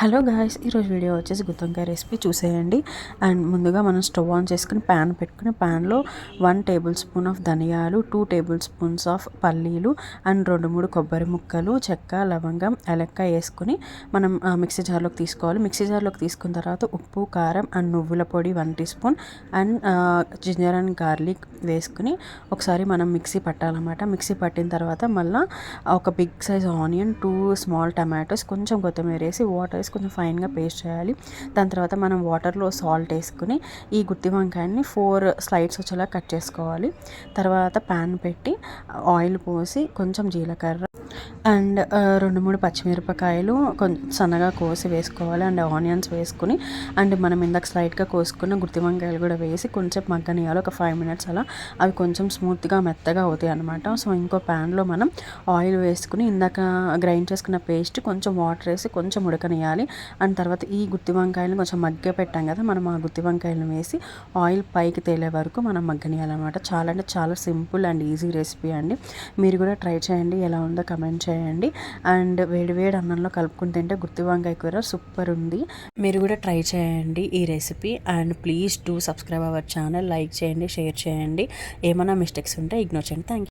Hello guys, ఈరోజు video వచ్చేసి గుత్తొంకాయ recipe చూసేయండి. అండ్ ముందుగా మనం స్టవ్ ఆన్ చేసుకుని ప్యాన్ పెట్టుకుని ప్యాన్లో 1 టేబుల్ స్పూన్ ఆఫ్ ధనియాలు, 2 టేబుల్ స్పూన్స్ ఆఫ్ పల్లీలు అండ్ 2-3 కొబ్బరి ముక్కలు, చెక్క, లవంగం, ఏలక్కాయ వేసుకుని మనం మిక్సీ జార్లోకి తీసుకోవాలి. మిక్సీ జార్లోకి తీసుకున్న తర్వాత ఉప్పు, కారం అండ్ నువ్వుల పొడి 1 teaspoon and ginger and garlic వేసుకుని ఒకసారి మనం మిక్సీ పట్టాలన్నమాట. మిక్సీ పట్టిన తర్వాత మళ్ళీ ఒక big size onion, 2 small tomatoes, కొంచెం కొత్తిమీర వేసి వాటర్ కొంచెం ఫైన్గా పేస్ట్ చేయాలి. దాని తర్వాత మనం వాటర్లో సాల్ట్ వేసుకుని ఈ గుత్తి వంకాయని 4 స్లైడ్స్ వచ్చేలా కట్ చేసుకోవాలి. తర్వాత ప్యాన్ పెట్టి ఆయిల్ పోసి కొంచెం జీలకర్ర అండ్ 2-3 పచ్చిమిరపకాయలు సన్నగా కోసి వేసుకోవాలి. అండ్ ఆనియన్స్ వేసుకుని అండ్ మనం ఇందాక స్లైడ్గా కోసుకున్న గుత్తి వంకాయలు కూడా వేసి కొంచెం మగ్గనియాలి. ఒక 5 మినిట్స్ అలా అవి కొంచెం స్మూత్గా మెత్తగా అవుతాయి అనమాట. సో ఇంకో ప్యాన్లో మనం ఆయిల్ వేసుకుని ఇందాక గ్రైండ్ చేసుకున్న పేస్ట్ కొంచెం వాటర్ వేసి కొంచెం ఉడకనియాలి. అండ్ తర్వాత ఈ గుత్తి వంకాయలను కొంచెం మగ్గ పెట్టాం కదా, మనం ఆ గుత్తి వంకాయలను వేసి ఆయిల్ పైకి తేలే వరకు మనం మగ్గనియాలన్నమాట. చాలా అంటే చాలా సింపుల్ అండ్ ఈజీ రెసిపీ అండి. మీరు కూడా ట్రై చేయండి, ఎలా ఉందో కమెంట్ చేయండి. అండ్ వేడి అన్నంలో కలుపుకుని తింటే గుత్తి వంకాయ కూర సూపర్ ఉంది. మీరు కూడా ట్రై చేయండి ఈ recipe. And please do subscribe our channel. Like చేయండి, షేర్ చేయండి. ఏమైనా మిస్టేక్స్ ఉంటే ఇగ్నోర్ చేయండి. Thank you.